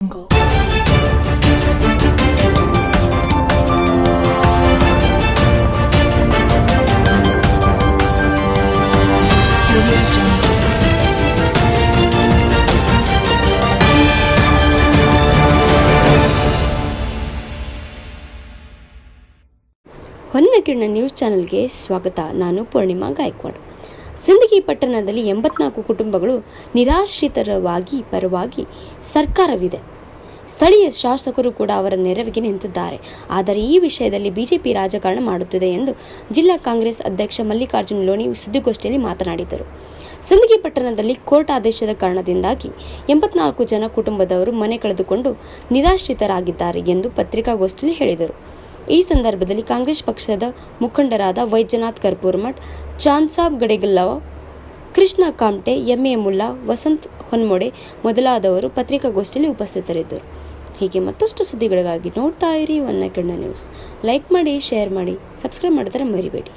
Jungle. ಹೊನ್ನಕಿರಣ news ಚಾನೆಲ್ಗೆ ಸ್ವಾಗತ. ನಾನು ಪೂರ್ಣಿಮಾ ಗಾಯಕ್ವಾಡ್. ಸಿಂದಗಿ ಪಟ್ಟಣದಲ್ಲಿ 84 ಕುಟುಂಬಗಳು ನಿರಾಶ್ರಿತರವಾಗಿ ಪರವಾಗಿ ಸರ್ಕಾರವಿದೆ. ಸ್ಥಳೀಯ ಶಾಸಕರು ಕೂಡ ಅವರ ನೆರವಿಗೆ ನಿಂತಿದ್ದಾರೆ. ಆದರೆ ಈ ವಿಷಯದಲ್ಲಿ ಬಿಜೆಪಿ ರಾಜಕಾರಣ ಮಾಡುತ್ತಿದೆ ಎಂದು ಜಿಲ್ಲಾ ಕಾಂಗ್ರೆಸ್ ಅಧ್ಯಕ್ಷ ಮಲ್ಲಿಕಾರ್ಜುನ ಲೋಣಿ ಸುದ್ದಿಗೋಷ್ಠಿಯಲ್ಲಿ ಮಾತನಾಡಿದರು. ಸಿಂದಗಿ ಪಟ್ಟಣದಲ್ಲಿ ಕೋರ್ಟ್ ಆದೇಶದ ಕಾರಣದಿಂದಾಗಿ 84 ಜನ ಕುಟುಂಬದವರು ಮನೆ ಕಳೆದುಕೊಂಡು ನಿರಾಶ್ರಿತರಾಗಿದ್ದಾರೆ ಎಂದು ಪತ್ರಿಕಾಗೋಷ್ಠಿಯಲ್ಲಿ ಹೇಳಿದರು. ಈ ಸಂದರ್ಭದಲ್ಲಿ ಕಾಂಗ್ರೆಸ್ ಪಕ್ಷದ ಮುಖಂಡರಾದ ವೈದ್ಯನಾಥ್ ಕರ್ಪೂರ್ಮಠ್, ಚಾಂದ್ಸಾಬ್ ಗಡೆಗಲ್ಲವ, ಕೃಷ್ಣ ಕಾಮ್ಟೆ, ಎಂ.ಎ. ಮುಲ್ಲಾ, ವಸಂತ್ ಹೊನ್ಮೊಡೆ ಮೊದಲಾದವರು ಪತ್ರಿಕಾಗೋಷ್ಠಿಯಲ್ಲಿ ಉಪಸ್ಥಿತರಿದ್ದರು. ಹೀಗೆ ಮತ್ತಷ್ಟು ಸುದ್ದಿಗಳಿಗಾಗಿ ನೋಡ್ತಾ ಇರಿ ಹೊನ್ನಕಿರಣ ನ್ಯೂಸ್. ಲೈಕ್ ಮಾಡಿ, ಶೇರ್ ಮಾಡಿ, ಸಬ್ಸ್ಕ್ರೈಬ್ ಮಾಡಿದರೆ ಮರಿಬೇಡಿ.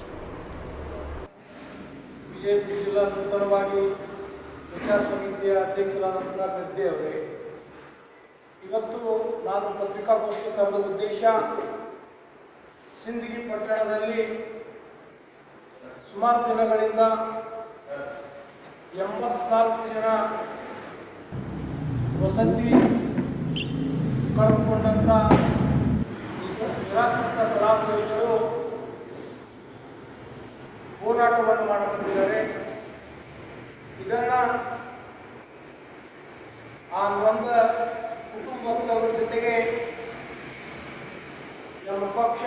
ಬಿಜೆಪಿ ಜಿಲ್ಲಾ ನೂತನವಾಗಿ ವಿಚಾರ ಸಮಿತಿಯ ಅಧ್ಯಕ್ಷರಾದಂಥ ನಿರ್ದೆ ಅವರೇ, ಇವತ್ತು ನಾನು ಪತ್ರಿಕಾಗೋಷ್ಠಿ ಕರೆದ ಉದ್ದೇಶ ಸಿಂದಗಿ ಪಟ್ಟಣದಲ್ಲಿ ಸುಮಾರು ದಿನಗಳಿಂದ 84 ಜನ ವಸತಿ ಕಳೆದುಕೊಂಡಂಥ ನಿರಾಶ್ರಿತ ಫಲಾನುಭವಿಗಳು ಹೋರಾಟವನ್ನು ಮಾಡುತ್ತಿದ್ದಾರೆ. ಇದನ್ನು ಆ ನೊಂದ ಕುಟುಂಬಸ್ಥರ ಜೊತೆಗೆ ನಮ್ಮ ಪಕ್ಷ,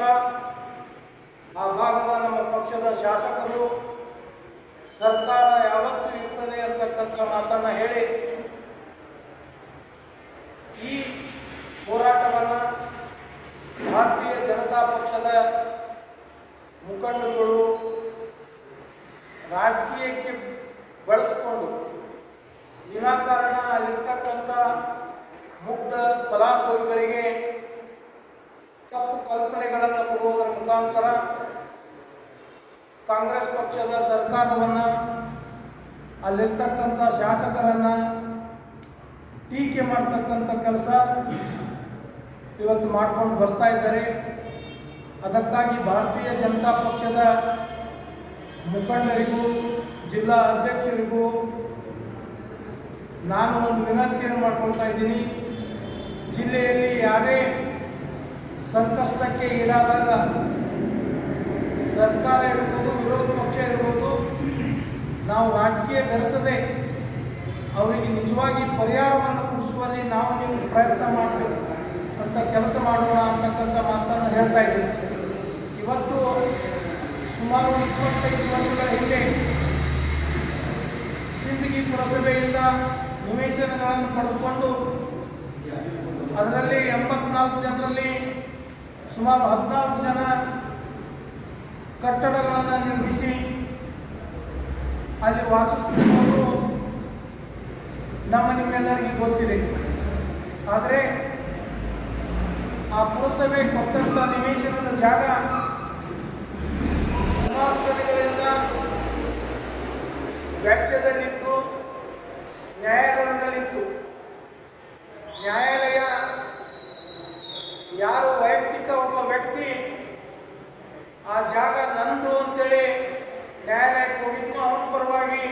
ಆ ಭಾಗದ ನಮ್ಮ ಪಕ್ಷದ ಶಾಸಕರು, ಸರ್ಕಾರ ಯಾವತ್ತೂ ಇರ್ತದೆ ಅಂತಕ್ಕಂಥ ಮಾತನ್ನು ಹೇಳಿ ಈ ಹೋರಾಟವನ್ನು ಭಾರತೀಯ ಜನತಾ ಪಕ್ಷದ ಮುಖಂಡರುಗಳು ರಾಜಕೀಯಕ್ಕೆ ಬಳಸಿಕೊಂಡು ವಿನಾಕಾರಣ ಅಲ್ಲಿರ್ತಕ್ಕಂಥ ಮುಗ್ಧ ಫಲಾನುಭವಿಗಳಿಗೆ ತಪ್ಪು ಕಲ್ಪನೆಗಳನ್ನು ಕೊಡುವುದರ ಮುಖಾಂತರ ಕಾಂಗ್ರೆಸ್ ಪಕ್ಷದ ಸರ್ಕಾರವನ್ನು, ಅಲ್ಲಿರ್ತಕ್ಕಂಥ ಶಾಸಕರನ್ನು ಟೀಕೆ ಮಾಡ್ತಕ್ಕಂಥ ಕೆಲಸ ಇವತ್ತು ಮಾಡ್ಕೊಂಡು ಬರ್ತಾ ಇದ್ದಾರೆ. ಅದಕ್ಕಾಗಿ ಭಾರತೀಯ ಜನತಾ ಪಕ್ಷದ ಮುಖಂಡರಿಗೂ ಜಿಲ್ಲಾ ಅಧ್ಯಕ್ಷರಿಗೂ ನಾನು ಒಂದು ವಿನಂತಿಯನ್ನು ಮಾಡ್ಕೊಳ್ತಾ ಇದ್ದೀನಿ. ಜಿಲ್ಲೆಯಲ್ಲಿ ಯಾರೇ ಸಂಕಷ್ಟಕ್ಕೆ ಈಡಾದಾಗ ಸರ್ಕಾರ ಇರ್ಬೋದು, ವಿರೋಧ ಪಕ್ಷ ಇರ್ಬೋದು, ನಾವು ರಾಜಕೀಯ ಬೆರೆಸದೆ ಅವರಿಗೆ ನಿಜವಾಗಿ ಪರಿಹಾರವನ್ನು ಕೊಡಿಸುವಲ್ಲಿ ನಾವು ನೀವು ಪ್ರಯತ್ನ ಮಾಡಬೇಕು ಅಂತ ಕೆಲಸ ಮಾಡೋಣ ಅಂತಕ್ಕಂಥ ಮಾತನ್ನು ಹೇಳ್ತಾ ಇದ್ದೀನಿ. ಇವತ್ತು ಸುಮಾರು 25 ವರ್ಷಗಳ ಹಿಂದೆ ಸಿಂದಗಿ ಪುರಸಭೆಯಿಂದ ನಿವೇಶನಗಳನ್ನು ಪಡೆದುಕೊಂಡು ಅದರಲ್ಲಿ 84 ಜನರಲ್ಲಿ ಸುಮಾರು 14 ಜನ ಕಟ್ಟಡಗಳನ್ನು ನಿರ್ಮಿಸಿ ಅಲ್ಲಿ ವಾಸಿಸುತ್ತಿರುವುದು ನಿಮ್ಮೆಲ್ಲರಿಗೆ ಗೊತ್ತಿದೆ. ಆದರೆ ಆ ಪುರಸಭೆ ಕೊಟ್ಟಂಥ ನಿವೇಶನದ ಜಾಗ ಸುಮಾರು ದಿನಗಳಿಂದ ವ್ಯಾಜ್ಯದಲ್ಲಿತ್ತು, ನ್ಯಾಯಾಲಯದಲ್ಲಿತ್ತು. ನ್ಯಾಯಾಲಯ ಯಾರು ವೈಯಕ್ತಿಕ ಒಬ್ಬ ವ್ಯಕ್ತಿ ಆ ಜಾಗ ನಂದು ಅಂತೇಳಿ ನ್ಯಾಯಾಲಯಕ್ಕೆ ಹೋಗಿದ್ದು, ಅವನ ಪರವಾಗಿ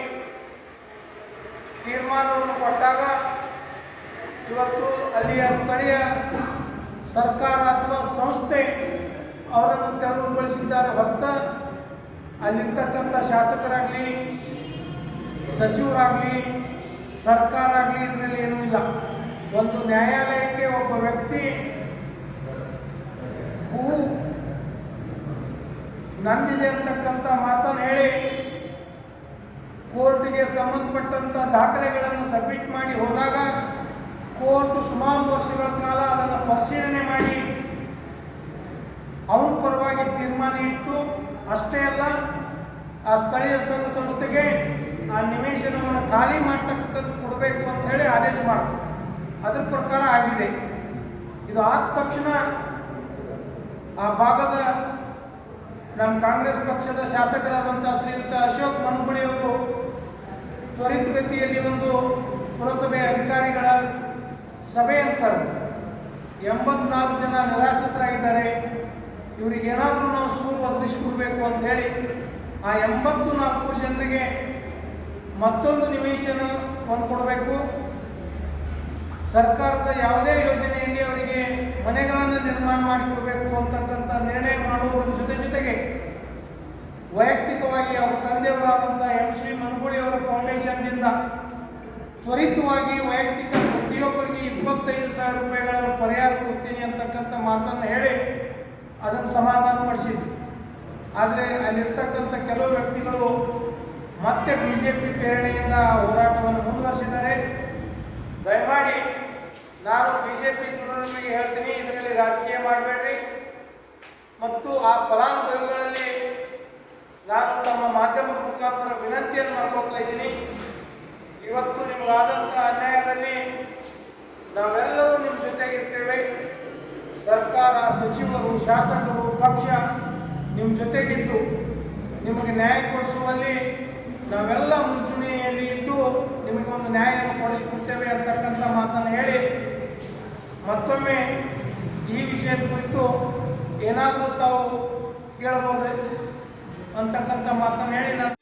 ತೀರ್ಮಾನವನ್ನು ಕೊಟ್ಟಾಗ ಇವತ್ತು ಅಲ್ಲಿಯ ಸ್ಥಳೀಯ ಸರ್ಕಾರ ಅಥವಾ ಸಂಸ್ಥೆ ಅವರನ್ನು ತೆರವುಗೊಳಿಸಿದ್ದಾರೆ ಹೊರತು ಅಲ್ಲಿರ್ತಕ್ಕಂಥ ಶಾಸಕರಾಗಲಿ, ಸಚಿವರಾಗಲಿ, ಸರ್ಕಾರ ಆಗಲಿ ಇದರಲ್ಲಿ ಏನೂ ಇಲ್ಲ. ಒಂದು ನ್ಯಾಯಾಲಯಕ್ಕೆ ಒಬ್ಬ ವ್ಯಕ್ತಿ ಭೂ ನಂದಿದೆ ಅಂತಕ್ಕಂಥ ಮಾತನ್ನು ಹೇಳಿ ಕೋರ್ಟ್ಗೆ ಸಂಬಂಧಪಟ್ಟಂಥ ದಾಖಲೆಗಳನ್ನು ಸಬ್ಮಿಟ್ ಮಾಡಿ ಹೋದಾಗ ಕೋರ್ಟ್ ಸುಮಾರು ವರ್ಷಗಳ ಕಾಲ ಅದನ್ನು ಪರಿಶೀಲನೆ ಮಾಡಿ ಅವನ ಪರವಾಗಿ ತೀರ್ಮಾನ ಇಟ್ಟು, ಅಷ್ಟೇ ಅಲ್ಲ ಆ ಸ್ಥಳೀಯ ಸಂಘ ಸಂಸ್ಥೆಗೆ ಆ ನಿವೇಶನವನ್ನು ಖಾಲಿ ಮಾಡ್ತಕ್ಕಂಥ ಕೊಡಬೇಕು ಅಂತ ಹೇಳಿ ಆದೇಶ ಮಾಡ್ತಾರೆ. ಅದ್ರ ಪ್ರಕಾರ ಆಗಿದೆ. ಇದು ಆದ ತಕ್ಷಣ ಆ ಭಾಗದ ನಮ್ಮ ಕಾಂಗ್ರೆಸ್ ಪಕ್ಷದ ಶಾಸಕರಾದಂಥ ಶ್ರೀಯುತ ಅಶೋಕ್ ಮನುಗುಳಿಯವರು ತ್ವರಿತಗತಿಯಲ್ಲಿ ಒಂದು ಪುರಸಭೆ ಅಧಿಕಾರಿಗಳ ಸಭೆ ಅಂತಾರೆ. 84 ಜನ ನಿರಾಶ್ರಿತರಾಗಿದ್ದಾರೆ, ಇವರಿಗೇನಾದರೂ ನಾವು ಸೂರು ಒದಗಿಸಿಕೊಡ್ಬೇಕು ಅಂಥೇಳಿ ಆ 84 ಜನರಿಗೆ ಮತ್ತೊಂದು ನಿವೇಶನವನ್ನು ಕೊಡಬೇಕು. ಸರ್ಕಾರದ ಯಾವುದೇ ಯೋಜನೆಯಲ್ಲಿ ಅವರಿಗೆ ಮನೆಗಳನ್ನು ನಿರ್ಮಾಣ ಮಾಡಿಕೊಡಬೇಕು ಅಂತಕ್ಕಂಥ ನಿರ್ಣಯ ಮಾಡುವುದರ ಜೊತೆಗೆ ವೈಯಕ್ತಿಕವಾಗಿ ಅವರ ತಂದೆಯವರಾದಂಥ MC ಮನಗೂಳಿಯವರ ಫೌಂಡೇಶನ್ನಿಂದ ತ್ವರಿತವಾಗಿ ವೈಯಕ್ತಿಕ ಪ್ರತಿಯೊಬ್ಬರಿಗೆ 25,000 ರೂಪಾಯಿಗಳನ್ನು ಪರಿಹಾರ ಕೊಡ್ತೀನಿ ಅಂತಕ್ಕಂಥ ಮಾತನ್ನು ಹೇಳಿ ಅದನ್ನು ಸಮಾಧಾನಪಡಿಸಿದ್ರು. ಆದರೆ ಅಲ್ಲಿರ್ತಕ್ಕಂಥ ಕೆಲವು ವ್ಯಕ್ತಿಗಳು ಮತ್ತೆ BJP ಪ್ರೇರಣೆಯಿಂದ ಹೋರಾಟವನ್ನು ಮುಂದುವರಿಸಿದ್ದಾರೆ. ದಯಮಾಡಿ ನಾನು BJP ನಿಮಗೆ ಹೇಳ್ತೀನಿ, ಇದರಲ್ಲಿ ರಾಜಕೀಯ ಮಾಡಬೇಡ್ರಿ. ಮತ್ತು ಆ ಫಲಾನುಭವಿಗಳಲ್ಲಿ ನಾನು ತಮ್ಮ ಮಾಧ್ಯಮದ ಮುಖಾಂತರ ವಿನಂತಿಯನ್ನು ಮಾಡ್ಕೊಳ್ತಾ ಇದ್ದೀನಿ. ಇವತ್ತು ನಿಮಗಾದಂಥ ಅನ್ಯಾಯದಲ್ಲಿ ನಾವೆಲ್ಲರೂ ನಿಮ್ಮ ಜೊತೆಗಿರ್ತೇವೆ. ಸರ್ಕಾರ, ಸಚಿವರು, ಶಾಸಕರು, ಪಕ್ಷ ನಿಮ್ಮ ಜೊತೆಗಿದ್ದು ನಿಮಗೆ ನ್ಯಾಯ ಕೊಡಿಸುವಲ್ಲಿ ನಾವೆಲ್ಲ ಮುಂಚೂಣಿಯಲ್ಲಿ ಇದ್ದು ನಿಮಗೆ ಒಂದು ನ್ಯಾಯವನ್ನು ಕೊಡಿಸಿಕೊಡ್ತೇವೆ ಅಂತಕ್ಕಂಥ ಮಾತನ್ನು ಹೇಳಿ ಮತ್ತೊಮ್ಮೆ ಈ ವಿಷಯದ ಕುರಿತು ಏನಾದರೂ ತಾವು ಕೇಳಬಹುದು ಅಂತಕ್ಕಂಥ ಮಾತನ್ನು ಹೇಳಿ ನಾನು